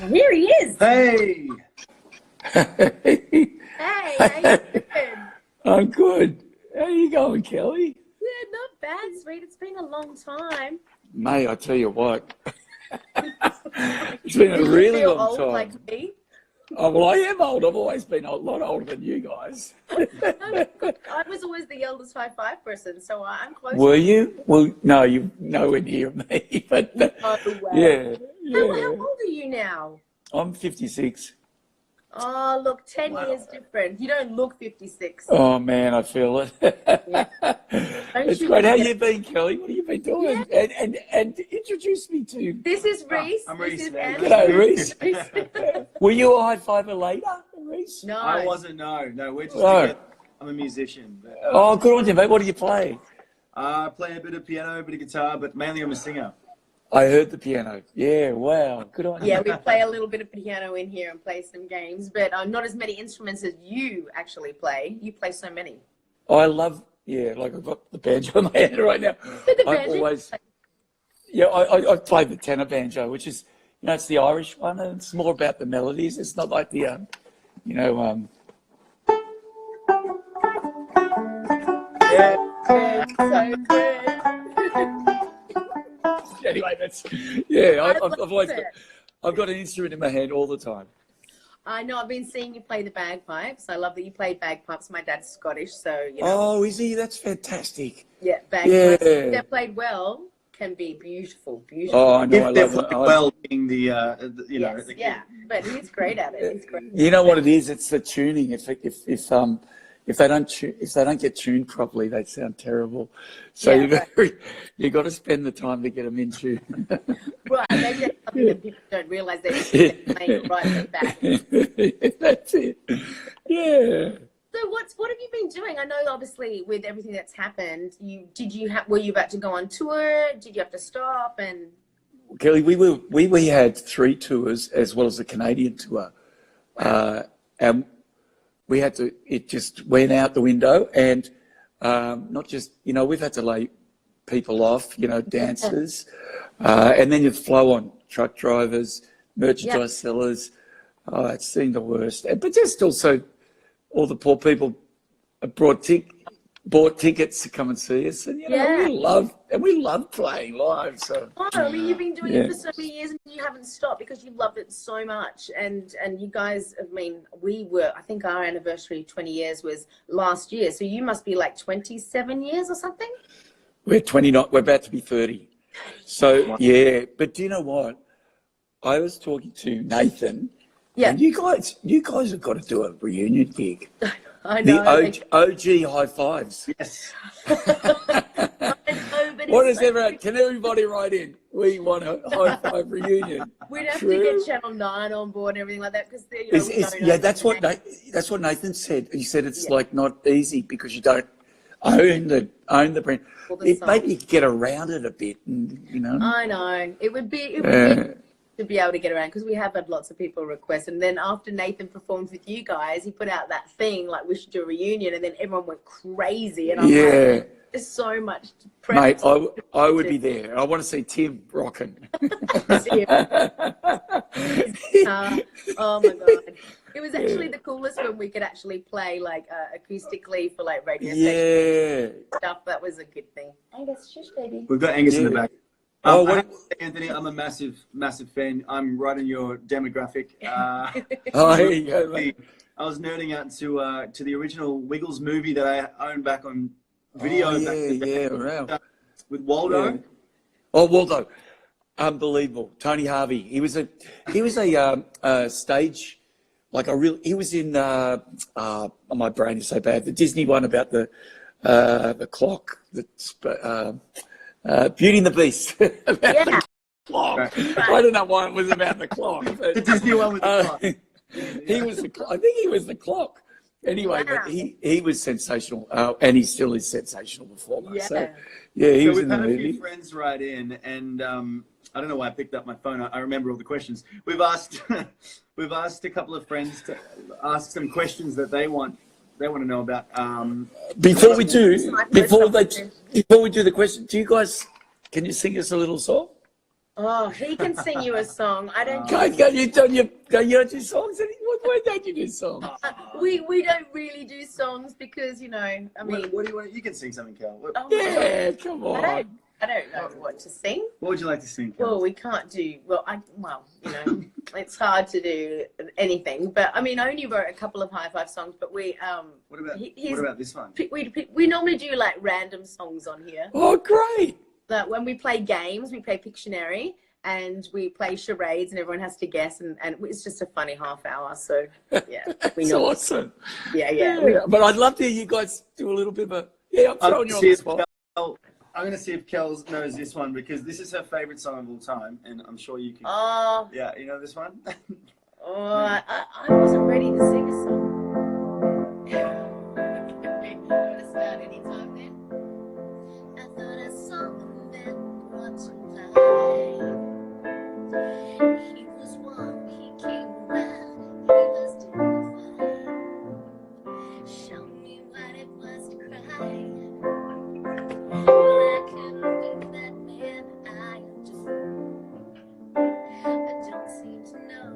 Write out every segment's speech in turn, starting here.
Here he is. Hey. Hey, how you doing? I'm good. How you going, Kelly? Yeah, not bad, sweet. It's been a long time. Mate, I tell you what. It's been a Do you really feel long old time. like me? Oh, well, I am old. I've always been a lot older than you guys. I was always the eldest 5'5" person, so I'm close. Were you? Well, no, you're nowhere near me. But Oh, wow. yeah, How yeah. old are you now? I'm 56. Oh, look, 10 years different. You don't look 56. Oh man, I feel it. Yeah. It's you great. How look you been, Kelly? What have you been doing? Yeah. And introduce me to. This is Rhys. I'm This Rhys, is man. Andy. G'day, Rhys. Rhys. Were you a high fiver later, Rhys? No. I wasn't, no, we're just Oh. together. I'm a musician. But, Oh, good on you, mate. What do you play? I play a bit of piano, a bit of guitar, but mainly I'm a singer. I heard the piano. Yeah, wow. Good on you. Yeah, we play a little bit of piano in here and play some games, but not as many instruments as you actually play. You play so many. I love, like I've got the banjo in my hand right now. The I've banjo? always, I played the tenor banjo, which is, it's the Irish one, and it's more about the melodies. It's not like the, Yeah, so good. anyway, that's, I've got an instrument in my hand all the time. I know, I've been seeing you play the bagpipes. I love that you play bagpipes. My dad's Scottish, so, Oh, is he? That's fantastic. Yeah, bagpipes, Yeah. if they're played well, can be beautiful, beautiful. Oh, I know. If I they're love it. playing well, being the, Yes, yeah, but he's great at it. He's great. You know what it is? It's the tuning. If they don't get tuned properly, they sound terrible. So Yeah, you got to spend the time to get them in tune. Right, maybe that's something that people don't realise they're playing right at the back. That's it. Yeah. So what have you been doing? I know obviously with everything that's happened, were you about to go on tour? Did you have to stop? And Kelly, we had 3 tours as well as a Canadian tour, and we had to. It just went out the window, and not just we've had to lay people off, dancers, and then you flow on truck drivers, merchandise sellers. Oh, it's been the worst. But just also all the poor people bought tickets to come and see us, and we love playing live. So I mean, you've been doing it for so many years, and you haven't stopped because you love it so much. And you guys, I think our anniversary 20 years was last year, so you must be like 27 years or something. we're 29. We're about to be 30. So but do you know what? I was talking to Nathan. Yeah. And you guys have got to do a reunion gig. I know. The OG high fives. Yes. What is ever? Can everybody write in? We want a high five reunion. We'd have to get Channel 9 on board and everything like that because That's what Nathan said. He said it's like not easy because you don't own the brand. Maybe you could get around it a bit, and I know it would be to be able to get around because we have had lots of people request, and then after Nathan performed with you guys, he put out that thing like we should do a reunion, and then everyone went crazy, and I'm like, there's so much mate, I would be there. I want to see Tim rocking. Oh my god, it was actually the coolest when we could actually play like acoustically for like radio station stuff. That was a good thing. Angus, shush baby. We've got Angus in the back. Anthony, I'm a massive fan. I'm right in your demographic. Here you go, mate. I was nerding out to the original Wiggles movie that I owned back on video. Wow. With Waldo. Yeah. Oh, Waldo, unbelievable. Tony Harvey. He was a stage, like a real. He was in. My brain is so bad. The Disney one about the clock. Beauty and the Beast. The clock. Right. I don't know why it was about the clock. But, the Disney one with the clock. I think he was the clock. Anyway, but he was sensational, and he still is sensational performer. Yeah. So he was in the movie. We've had a few friends write in, and I don't know why I picked up my phone. I remember all the questions. We've asked a couple of friends to ask some questions that they want to know about. Before we do the question, do you guys, can you sing us a little song? Oh, he can sing you a song. I don't. Don't you do songs anymore? Why don't you do songs? We don't really do songs because I mean, what do you want? You can sing something, Kell. oh Yeah, come on. I don't know what to sing. What would you like to sing, Kell? Well, we can't do. Well, it's hard to do anything. But I mean, I only wrote a couple of high five songs. But we What about this one? we normally do like random songs on here. Oh, great. That when we play games, we play Pictionary and we play charades, and everyone has to guess, and it's just a funny half hour. So yeah, It's awesome. Yeah. But I'd love to hear you guys do a little bit of I'm throwing you on the spot. I'm going to see if Kell knows this one because this is her favorite song of all time, and I'm sure you can. Oh. Yeah, you know this one? I wasn't ready to sing a song. You want to start anytime then? I thought I saw a man brought to life. He was warm, he came around, he was dignified. Show me what it was to cry. I couldn't be that man I adore. I don't seem to know,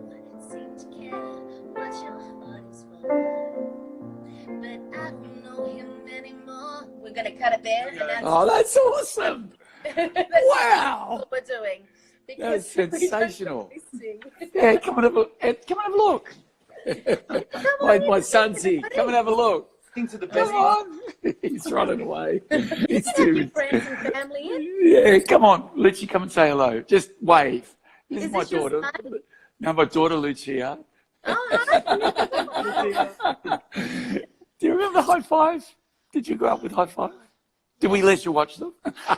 seem to care what your heart is for. But I don't know him anymore. We're gonna cut it there. And that's awesome! Wow! What we're doing. That's sensational. Yeah, come and have a look. My son's here. Come and have a look. Into the best. Come on. He's running away. He's Have your friends and family in? Yeah, come on. Lucy, come and say hello. Just wave. This is my this your daughter. son? No, my daughter Lucia. Oh, hi. Do you remember High Five? Did you grow up with High Five? Did we let you watch them?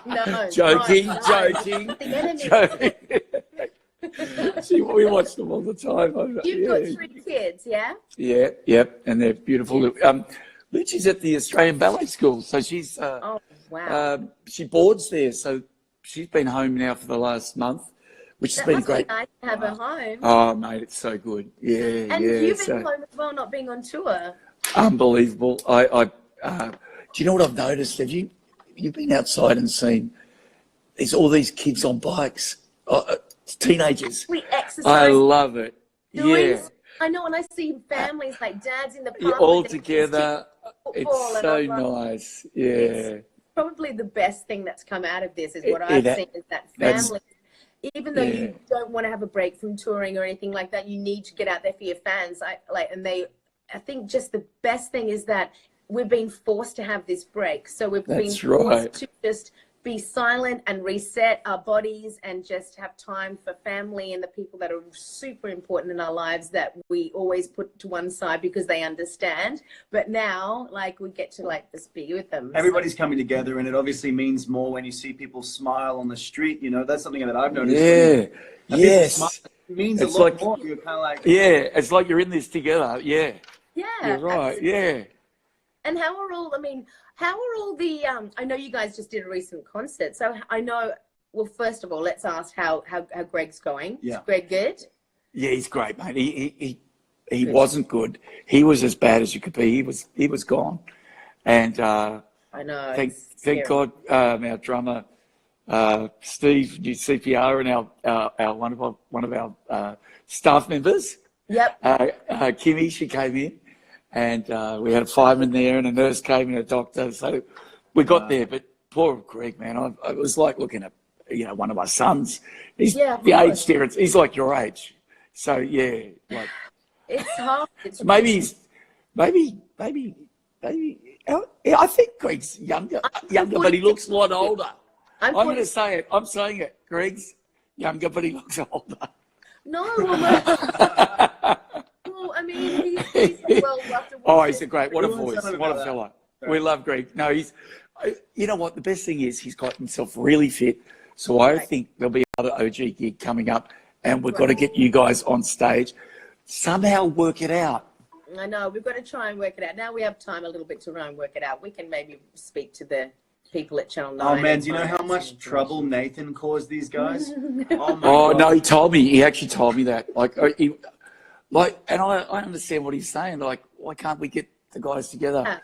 No. Joking. The enemy. See, we watch them all the time. You've got 3 kids, yeah? Yeah, yep, and they're beautiful. Lucy's at the Australian Ballet School, so she's Oh, wow. she boards there, so she's been home now for the last month, which has That been must great. be nice to have her home. Oh, mate, it's so good. Yeah, And yeah. you've been home as well, not being on tour. Unbelievable. Do you know what I've noticed? Have you've been outside and seen there's all these kids on bikes, teenagers. We exercise. I love it. doing- Yeah. I know, and I see families like dads in the You're park all with their kids together. playing football, It's and so I'm like, nice. Yeah. It's probably the best thing that's come out of this is what It- I've it- seen is that that's- family, even though Yeah. you don't want to have a break from touring or anything like that, you need to get out there for your fans. I think just the best thing is that we've been forced to have this break. So we've been That's forced right. to just be silent and reset our bodies and just have time for family and the people that are super important in our lives that we always put to one side because they understand. But now, like, we get to like just be with them. Everybody's coming together, and it obviously means more when you see people smile on the street. You know, that's something that I've noticed. Yeah. When Yes. people smile, it means It's a lot like- more. You're kind of like, Yeah. It's like you're in this together. Yeah. Yeah. You're right. absolutely. Yeah. And how are all the, I know you guys just did a recent concert. So I know, well, first of all, let's ask how Greg's going. Yeah. Is Greg good? Yeah, he's great, mate. He wasn't good. He was as bad as you could be. He was gone. And I know. thank it's scary. God our drummer Steve did CPR and our one of our staff members. Yep. Kimmy, she came in, and we had a fireman there, and a nurse came, and a doctor. So we got there, but poor Greg, man, I was like looking at one of my sons. He's Yeah, of the age course. difference. He's like your age. So yeah, like It's hard. It's maybe. I think Greg's younger, but he looks a lot older. I'm going to say it. I'm saying it. Greg's younger, but he looks older. No, well, I mean, he's well loved. Oh, he's a great. What a Everyone's voice. talking What a about fella. that. We love Greg. No, you know what? The best thing is he's got himself really fit. So I think there'll be another OG gig coming up, and we've got to get you guys on stage. Somehow work it out. I know, we've got to try and work it out. Now we have time a little bit to try and work it out. We can maybe speak to the people at Channel 9. oh man, and do you know find how out much some trouble Nathan caused these guys? Oh my Oh God. no, he told me. He actually told me that. And I understand what he's saying. Like, why can't we get the guys together?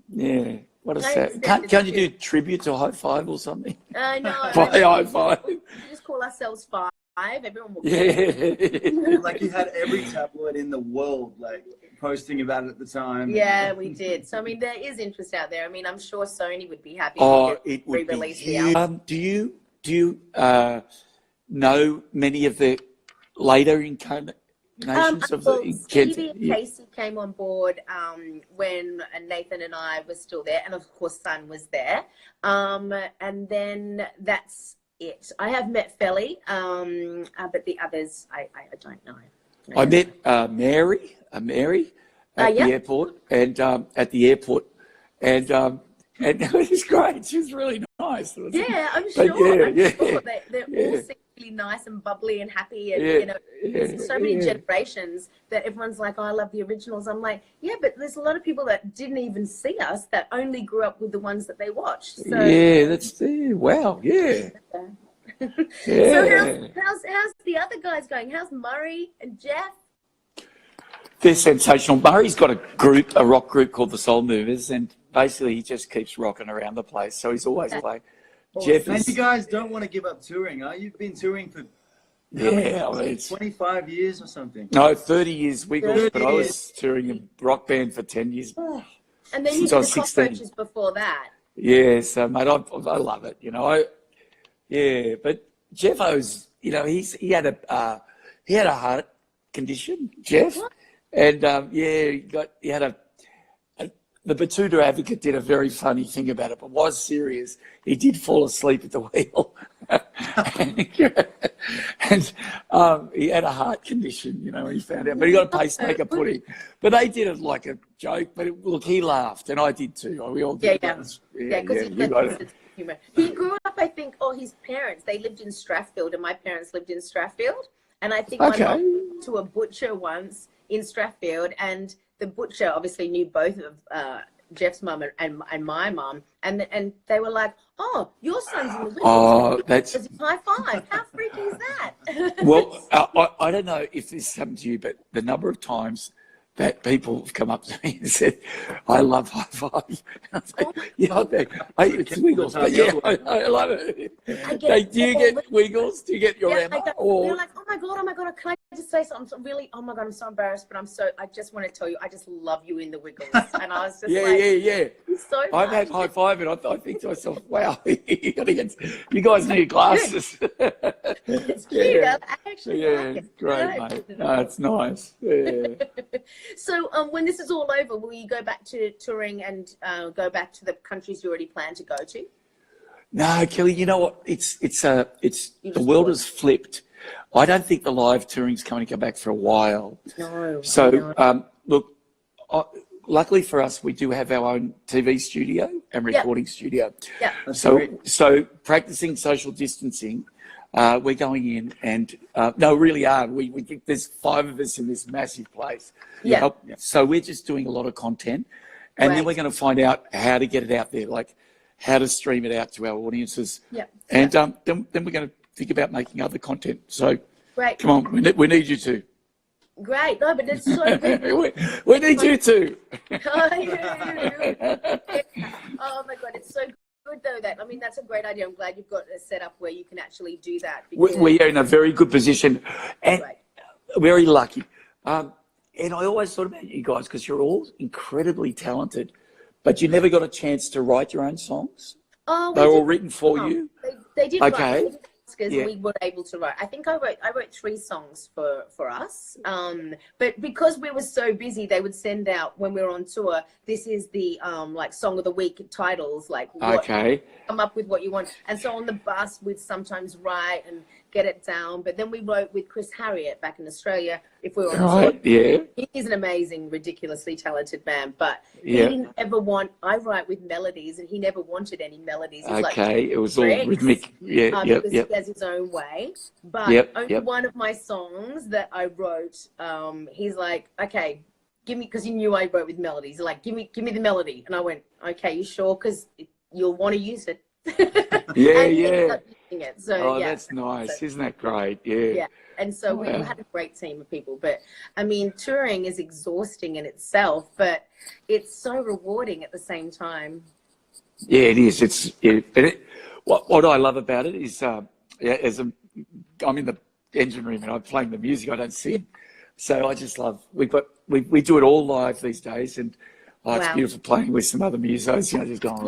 Yeah. What is I that? accept Can't it you do too. tribute to High Five or something? No, High Five. we just call ourselves Five. Everyone will get Yeah. it. Like you had every tabloid in the world like posting about it at the time. Yeah, we did. So I mean, there is interest out there. I mean, I'm sure Sony would be happy Oh, to it would be re-release the huge. album. Do you know many of the later incarnations of Well, the Stevie and Yeah. Casey came on board when Nathan and I were still there, and of course, Sun was there. And then that's it. I have met Felly, but the others, I don't know. I met Mary at Yeah. the airport, and it was great. She was really nice. Yeah, I'm But sure. yeah, I'm sure yeah, they're yeah. all seem really nice and bubbly and happy, and Yeah, you know, there's so many yeah. generations that everyone's like, oh, I love the originals. I'm like, yeah, but there's a lot of people that didn't even see us that only grew up with the ones that they watched. So Yeah, that's wow. Yeah, so yeah. how's the other guys going? How's Murray and Jeff? They're sensational. Murray's got a rock group called the Soul Movers, and basically he just keeps rocking around the place. So he's always away. Awesome. Jeff And is, you guys don't want to give up touring, huh? You've been touring for yeah, I mean, it's 25 years or something. no 30 years Wiggles, 30 but I was touring a rock band for 10 years. And then you Since did I the was 16. Cockroaches before that. Yeah, so mate, I love it. You know, yeah, but Jeff O's, you know, he had a heart condition, Jeff, What? and yeah, he had a the Batuta Advocate did a very funny thing about it, but was serious. He did fall asleep at the wheel, and he had a heart condition, you know, when he found out. But he got a pacemaker put in. But they did it like a joke. But look, he laughed, and I did too. We all did. Yeah, because you got it. he grew up, I think, his parents, they lived in Strathfield, and my parents lived in Strathfield. And I think my Okay. mom went to a butcher once in Strathfield, and the butcher obviously knew both of Jeff's mum and my mum, and they were like, "Oh, your son's in the Wiggles." Oh, that's High five! How freaky is that? well. I don't know if this happened to you, but the number of times that people have come up to me and said, "I love High Five." And I say, "Yeah, it's Wiggles, but yeah, I love it." I get Do you get Wiggles? Do you get your Yeah, Emma? they're like, oh my god, can I just say something? Oh my god, I'm so embarrassed, but I just want to tell you, I just love you in the Wiggles. And I was just yeah. It's so I've had High Five, and I think to myself, "Wow, you guys need glasses." It's cute. Yeah. I actually Yeah, like it. great, Yeah. mate. No, it's nice. Yeah. So when this is all over, will you go back to touring and go back to the countries you already planned to go to? No, Kelly, you know what? It's the world has flipped. I don't think the live touring's going to come back for a while. No. So, look, luckily for us, we do have our own TV studio and recording studio. Yeah. So practicing social distancing, we're going in and no, really are. We think there's 5 of us in this massive place. Yeah. So we're just doing a lot of content, and then we're going to find out how to get it out there, like how to stream it out to our audiences. Yeah. And then we're going to think about making other content. So Great. come on, we need you to. Great. No, but it's so good. we need you to. Oh my god, it's so good though. That's a great idea. I'm glad you've got a setup where you can actually do that. We are in a very good position and very lucky. And I always thought about you guys because you're all incredibly talented, but you never got a chance to write your own songs. Oh, they were all written for you. They did. Okay. Write. Because we were able to write. I think I wrote 3 songs for us. But because we were so busy, they would send out when we were on tour. This is the like song of the week titles. Like come up with what you want. And so on the bus, we'd sometimes write and get it down. But then we wrote with Chris Harriott back in Australia. If we were on tour, he's an amazing, ridiculously talented man. But he didn't ever want. I write with melodies, and he never wanted any melodies. It was all rhythmic. Because he has his own way. But only one of my songs that I wrote, he's like, okay, give me, because he knew I wrote with melodies. He's like, give me the melody, and I went, okay, you sure? Because you'll want to use it. It. So, that's nice. Isn't that great? Yeah. And so we had a great team of people. But I mean, touring is exhausting in itself, but it's so rewarding at the same time. Yeah, it is. What I love about it is, I'm in the engine room and I'm playing the music. I don't sing, so I just love. We do it all live these days, and it's beautiful playing with some other musos. Just going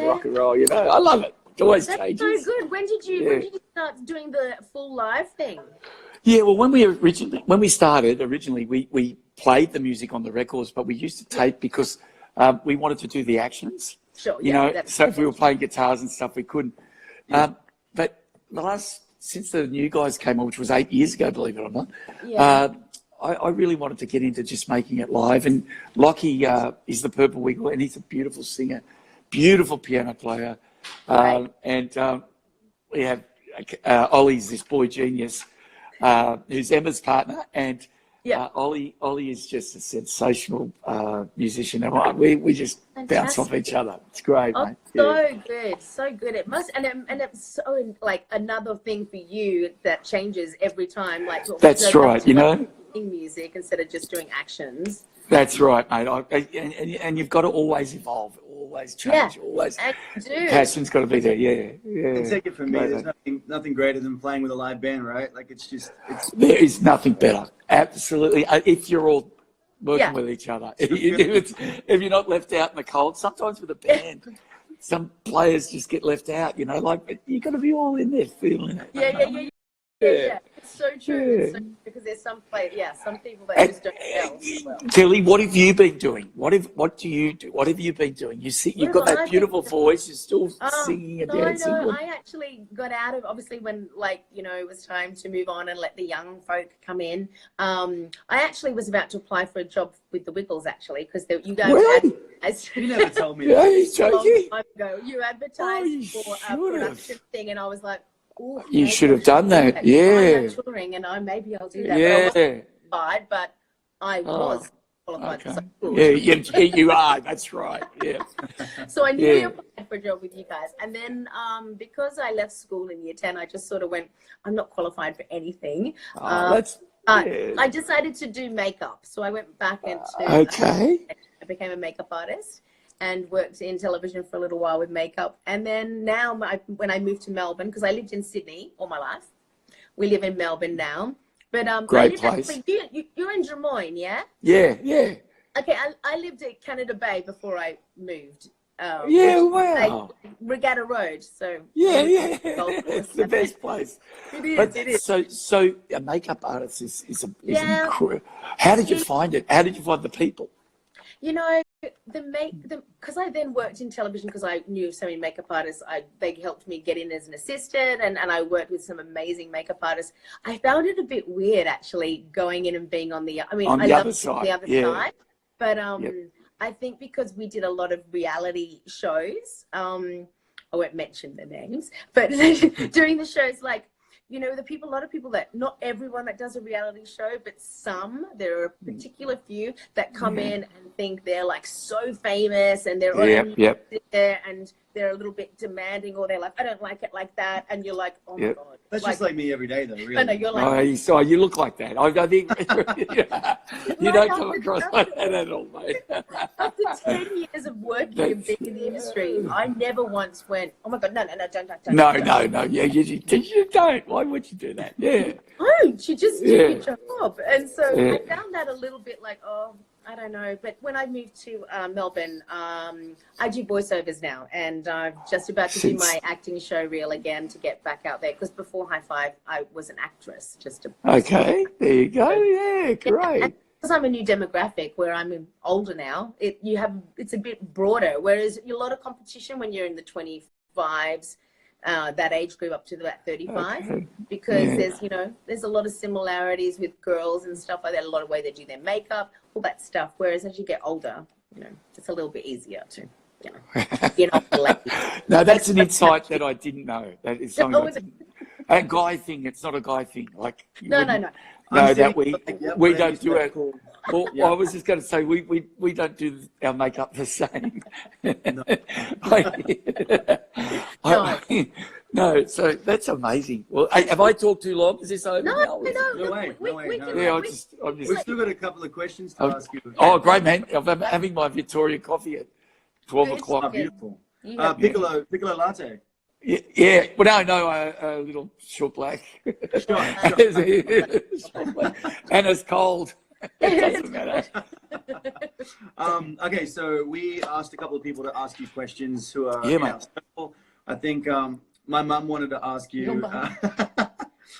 rock and roll. I love it. It always changes. That's so good. When did you start doing the full live thing? Yeah, well, when we started originally, we played the music on the records, but we used to tape because we wanted to do the actions. Sure. So if we were playing guitars and stuff, we couldn't. But since the new guys came on, which was 8 years ago, believe it or not, I really wanted to get into just making it live. And Lockie is the Purple Wiggle, and he's a beautiful singer, beautiful piano player. And we have Ollie's this boy genius, who's Emma's partner, and Ollie is just a sensational musician, and we just bounce off each other. It's great, mate. So good. It must, and it's so like another thing for you that changes every time. Like that's right, music instead of just doing actions. That's right, mate. And you've got to always evolve, always change, always. Passion's got to be there. And take it from me. There's nothing greater than playing with a live band, right? Like there is nothing better. Absolutely. If you're all working with each other, if you're not left out in the cold. Sometimes with a band, some players just get left out. But you got to be all in there feeling it. Yeah. It's so true. Because there's some people that just don't know. Well. Kelly, what have you been doing? What do you do? What have you been doing? You've got that beautiful voice. You're still singing and dancing. No, I actually got out of, obviously when it was time to move on and let the young folk come in. I actually was about to apply for a job with the Wiggles actually, because you guys you never told me that. He's joking. Time ago, you advertised for a production thing, and I was like, ooh, you should have done that. Yeah. Touring, and maybe I'll do that. Yeah. But I wasn't qualified, but I was qualified. Okay. So You are. That's right. Yeah. So I nearly applied for a job with you guys, and then because I left school in year 10, I just sort of went, I'm not qualified for anything. I decided to do makeup, so I went back into. I became a makeup artist and worked in television for a little while with makeup. And then now when I moved to Melbourne, because I lived in Sydney all my life, we live in Melbourne now. But great place. You're in Drummoyne, yeah? Yeah. Okay, I lived at Canada Bay before I moved. Wow. Regatta Road, so. Yeah. It's the best place. It is. So a makeup artist is incredible. How did you find it? How did you find the people? Because I then worked in television, because I knew so many makeup artists. They helped me get in as an assistant, and I worked with some amazing makeup artists. I found it a bit weird actually going in and being on the other side, but I think because we did a lot of reality shows, I won't mention the names, but during the shows, a lot of people that, not everyone that does a reality show, but there are a particular few that come in and think they're so famous, and they're there, and they're a little bit demanding, or they're like, I don't like it like that. And you're like, oh my God. That's just like me every day though, really. I know, you're like. You look like that. I think you don't come across like that at all, mate. After 10 years of working and being in the industry, I never once went, oh my God, no, don't. No. Yeah, you don't. Why would you do that? Yeah. Don't. You just do your job. And so I found that a little bit like, I don't know. But when I moved to Melbourne, I do voiceovers now, and I'm just about to do my acting show reel again to get back out there, because before High Five, I was an actress. Okay, there you go. Yeah, great. Because I'm a new demographic where I'm older now, it's a bit broader. Whereas a lot of competition when you're in the 25s, that age group up to about 35, because there's a lot of similarities with girls and stuff like that. A lot of way they do their makeup, all that stuff. Whereas as you get older, it's a little bit easier to. No, that's an insight that I didn't know. That is something. A guy thing. It's not a guy thing. No. No, that we don't do it. Well, I was just going to say we don't do our makeup the same. No, so that's amazing. Well, have I talked too long? Is this over now? No way. We've still got a couple of questions to ask you. Oh, great, man. I'm having my Victoria coffee at 12 o'clock. Beautiful. You have Piccolo latte. Yeah. Well, no, a little short black. Short black. And it's cold. It doesn't matter. Okay, so we asked a couple of people to ask you questions who are Yeah, in mate. our circle. I think my mum wanted to ask you.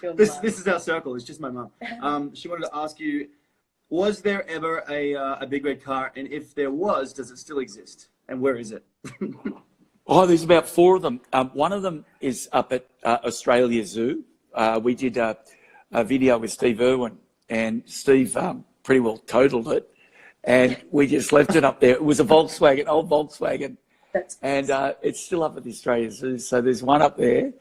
Your This mum. is our circle. It's just my mum. She wanted to ask you, was there ever a big red car, and if there was, does it still exist, and where is it? Oh, there's about 4 of them. One of them is up at Australia Zoo. We did a video with Steve Irwin, and Steve pretty well totaled it, and we just left it up there. It was a Volkswagen, old Volkswagen, and it's still up at the Australia Zoo. So there's one up there.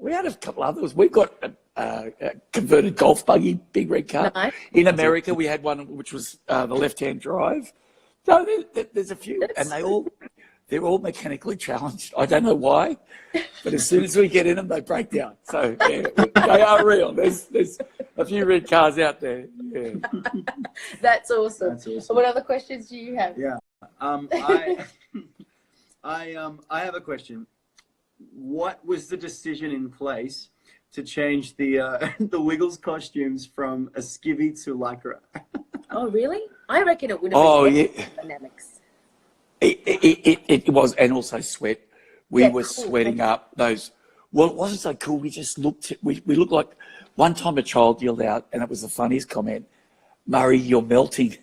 We had a couple others. We've got a converted golf buggy, big red car. Nice. In America, we had one which was the left-hand drive. So there's a few, and they're all mechanically challenged. I don't know why, but as soon as we get in them, they break down. So yeah, they are real. There's a few red cars out there. Yeah. That's awesome. That's awesome. So what other questions do you have? Yeah. I have a question. What was the decision in place to change the the Wiggles costumes from a skivvy to lycra? Oh, really? I reckon it would have been dynamics. It was, and also sweat. We were cool. sweating up those. Well, it wasn't so cool. We just looked. We looked like one time a child yelled out, and it was the funniest comment. Murray, you're melting.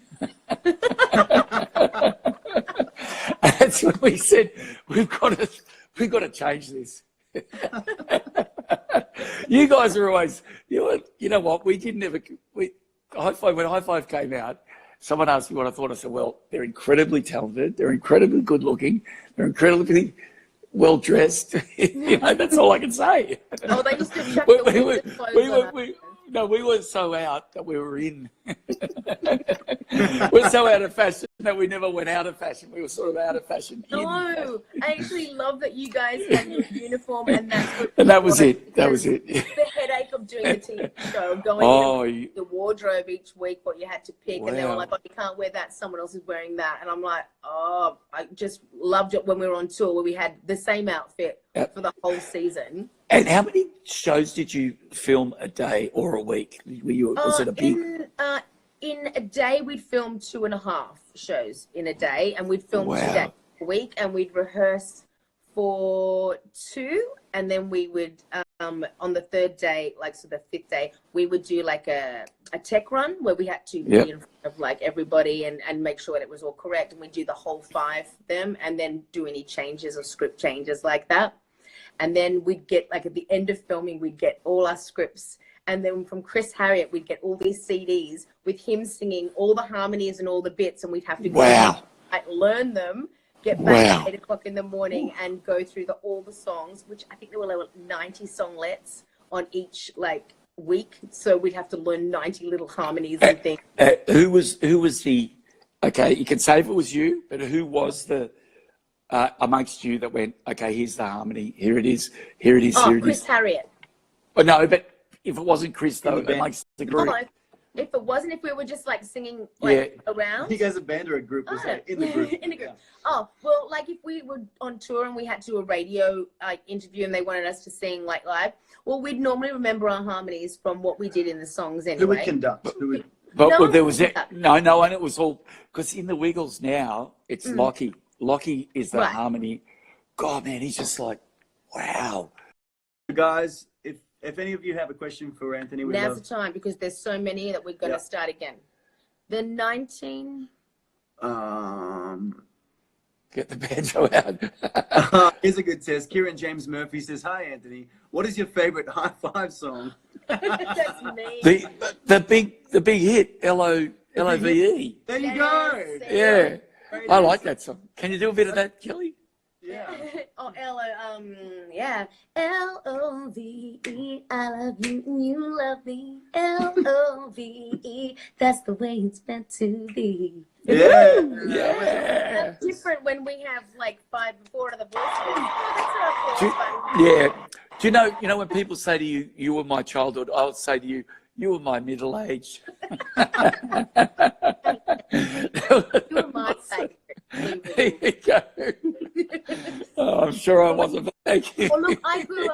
That's when we said we've got to change this. You guys are always, you know what? We didn't ever. High Five, when High Five came out, someone asked me what I thought. I said, well, they're incredibly talented. They're incredibly good looking. They're incredibly well dressed. You know, that's all I can say. Oh, they used to chuck the clothes on. No, we were so out that we were in. We're so out of fashion that we never went out of fashion. We were sort of out of fashion. No, I actually love that you guys had your uniform, and that's what. And that was it. That was it. The headache of doing the TV show, going you, the wardrobe each week, what you had to pick, and they were Wow. like, "Oh, you can't wear that. Someone else is wearing that," and I'm like, "Oh, I just loved it when we were on tour, where we had the same outfit for the whole season." And how many shows did you film a day or a week? Was it a big? In a day, we'd film 2.5 shows in a day, and we'd film 2 days a week, and we'd rehearse for 2, and then we would on the 3rd day, like so the 5th day, we would do like a tech run where we had to be in front of like everybody and make sure that it was all correct, and we'd do the whole 5 of them, and then do any changes or script changes like that. And then we'd get, like, at the end of filming, we'd get all our scripts. And then from Chris Harriott, we'd get all these CDs with him singing all the harmonies and all the bits. And we'd have to go learn them, get back at 8 o'clock in the morning and go through all the songs, which I think there were like 90 songlets on each, like, week. So we'd have to learn 90 little harmonies and things. Who was the, okay, you can say if it was you, but who was the, amongst you that went, okay, here's the harmony, here it is, here it is, here it is. Chris Harriott. Oh, no, but if it wasn't Chris, though, amongst the group. Oh, if it wasn't, if we were just like singing like around. You guys a band or a group? Was that in the group? In the group. Oh, well, like if we were on tour and we had to do a radio interview and they wanted us to sing like live, well, we'd normally remember our harmonies from what we did in the songs anyway. Who would conduct? But there was no, and it was all, because in the Wiggles now, it's Lockie. Lockie is the harmony. God, man, he's just like, wow. Guys, if any of you have a question for Anthony, now's the time, because there's so many that we're going to start again. The 19. Get the banjo out. Here's a good test. Kieran James Murphy says, "Hi, Anthony. What is your favorite High Five song?" That's me. The big hit, L-O-V-E. There you go. Yeah. I like that song. Can you do a bit of that, Kelly? Yeah. L-O-V-E, I love you and you love me. L-O-V-E, that's the way it's meant to be. Yeah. That's different when we have like 4 of the voices. Yeah. Do you know when people say to you, you were my childhood, I would say to you, you were my middle age. You were my favorite. There you go. Oh, I'm sure I wasn't. Thank you. Well, look, I grew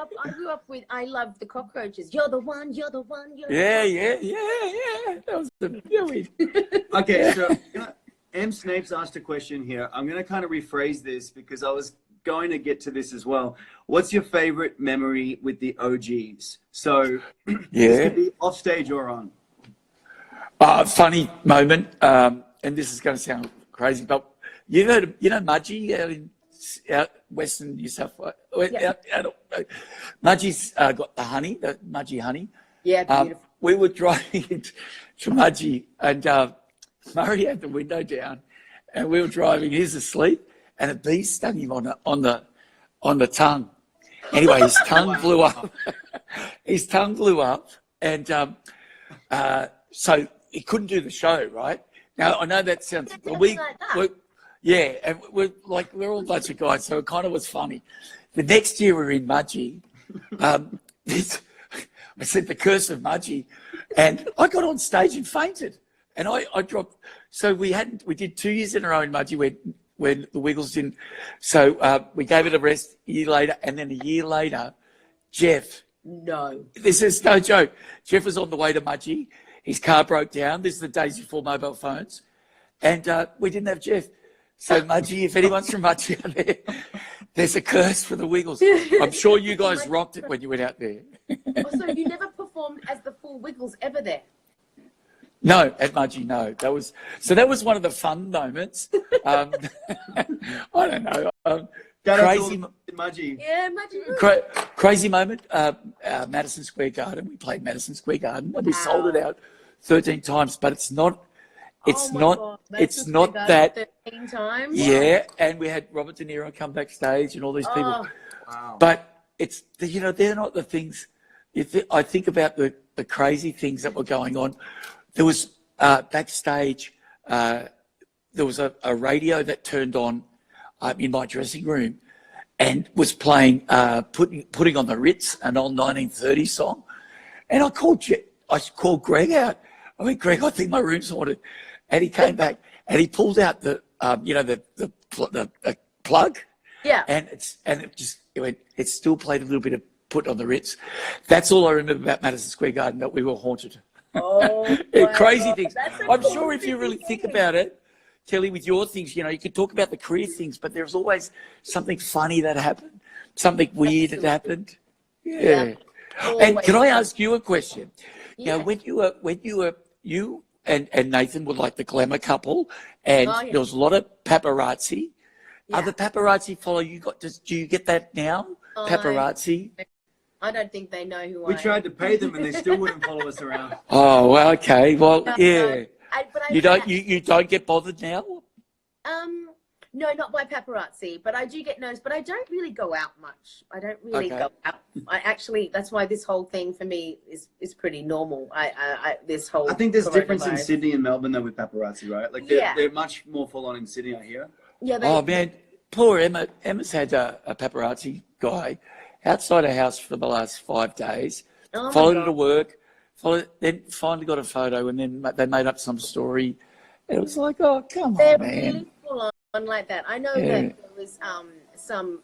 up with, I loved the Cockroaches. You're the one, you're the one, you're the Yeah. one. That was the Okay, so M. Snapes asked a question here. I'm going to kind of rephrase this because I was going to get to this as well. What's your favorite memory with the OGs? So this could be off stage or on. Funny moment, and this is going to sound crazy, but you know Mudgee out Western New South Wales? Yeah. Mudgee's got the honey, the Mudgee honey. Yeah, beautiful. We were driving to Mudgee, and Murray had the window down, and we were driving. He's asleep, and a bee stung him on the tongue. Anyway, his tongue blew up. His tongue blew up, and so he couldn't do the show. Right now, I know that sounds. Yeah, and we're all a bunch of guys, so it kind of was funny. The next year we were in Mudgee. I said the curse of Mudgee, and I got on stage and fainted, and I dropped. So we did 2 years in a row in Mudgee when the Wiggles didn't. So we gave it a rest a year later, and then a year later, Jeff. No. This is no joke. Jeff was on the way to Mudgee. His car broke down. This is the days before mobile phones, and we didn't have Jeff. So Mudgee, if anyone's from Mudgee out there, there's a curse for the Wiggles. I'm sure you guys rocked it when you went out there. So you never performed as the full Wiggles ever there? No, at Mudgee, no. That was one of the fun moments. I don't know. Crazy Mudgee. Yeah, Mudgee. Crazy moment. Madison Square Garden. We played Madison Square Garden. We sold it out 13 times, but it's not. It's not that. 13 times. Yeah, and we had Robert De Niro come backstage and all these people. Wow. But it's they're not the things. I think about the crazy things that were going on. There was backstage. There was a radio that turned on in my dressing room, and was playing putting on the Ritz, an old 1930s song. And I called Greg out. I went, Greg, I think my room's haunted. And he came back and he pulled out the plug. Yeah. And it still played a little bit of Put on the Ritz. That's all I remember about Madison Square Garden, that we were haunted. Oh, crazy God. things. I'm sure if you really think about it, Kelly, with your things, you could talk about the career things, but there's always something funny that happened, something weird that happened. Yeah. And can I ask you a question? Yeah. Now, when you and Nathan were like the glamour couple, and there was a lot of paparazzi. Yeah. Are the paparazzi follow you? Do you get that now? Paparazzi? I don't think they know who I am. We tried to pay them and they still wouldn't follow us around. Oh, well, okay. Well, yeah. You don't get bothered now? No, not by paparazzi, but I do get noticed. But I don't really go out much. I don't really go out. I actually, that's why this whole thing for me is pretty normal. I think there's difference in Sydney and Melbourne though with paparazzi, right? Like they're much more full on in Sydney, I hear. Yeah. Oh man, poor Emma. Emma's had a paparazzi guy outside her house for the last 5 days. Followed her to work. Then finally got a photo, and then they made up some story. And it was like, oh, come on, man. Really full on like that. I know that there was some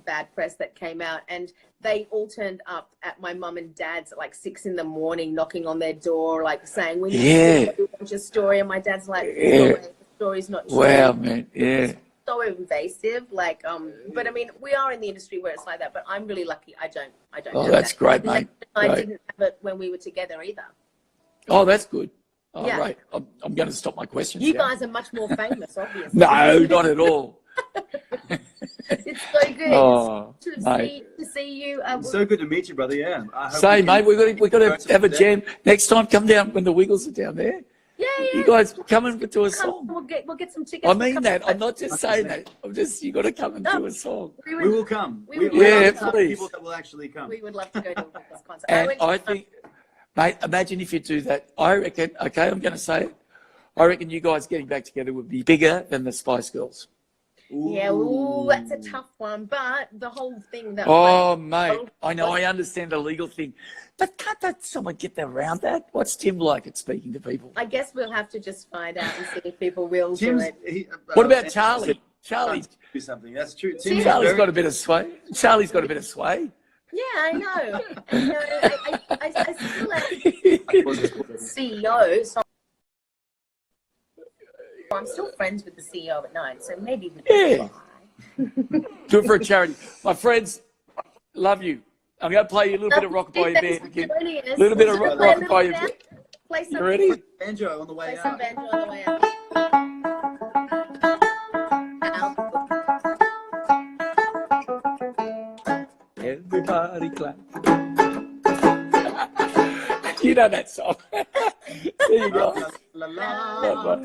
bad press that came out, and they all turned up at my mum and dad's at like 6 a.m, knocking on their door, like saying, "We need to watch a story." And my dad's like, "No, the story's not true." Wow, man. Yeah. So invasive, but I mean, we are in the industry where it's like that. But I'm really lucky. I don't. Oh, that's great, mate. I didn't have it when we were together either. Oh, that's good. Oh, yeah. Right. I'm going to stop my questions. You guys are much more famous, obviously. No, not at all. It's so good to see you. It's so good to meet you, brother. Yeah. Mate, we've got to have a jam next time. Come down when the Wiggles are down there. Yeah. You guys come and do a song. We'll get some tickets. I mean that. I'm not just saying that. You got to come and do a song. We will come. We please. People that will actually come. We would love to go to a Wiggles concert. And I think, mate, imagine if you do that. I reckon. Okay, I'm going to say it. I reckon you guys getting back together would be bigger than the Spice Girls. Yeah, that's a tough one. But the whole thing that. Oh, mate, I know. I understand the legal thing, but can't someone get around that? What's Tim like at speaking to people? I guess we'll have to just find out and see if people will do it. What about Charlie? Charlie's do something. That's true. See, Tim's Charlie's very- got a bit of sway. Charlie's got a bit of sway. Yeah, I know. And, you know, I still am CEO, so I'm still friends with the CEO at night. So maybe we can Yeah. Do it for a charity. My friends, love you. I'm going to play you a little bit of Rockabye Bear. A little bit of Rockabye Bear. Play some, You ready? banjo on the way play some out. banjo on the way out. Everybody clap. You know that song. There you go. La, la, la.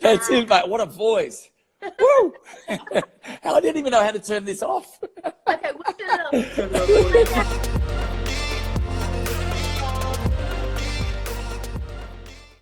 That's it, mate. What a voice. Woo! I didn't even know how to turn this off. Okay, we'll turn it off.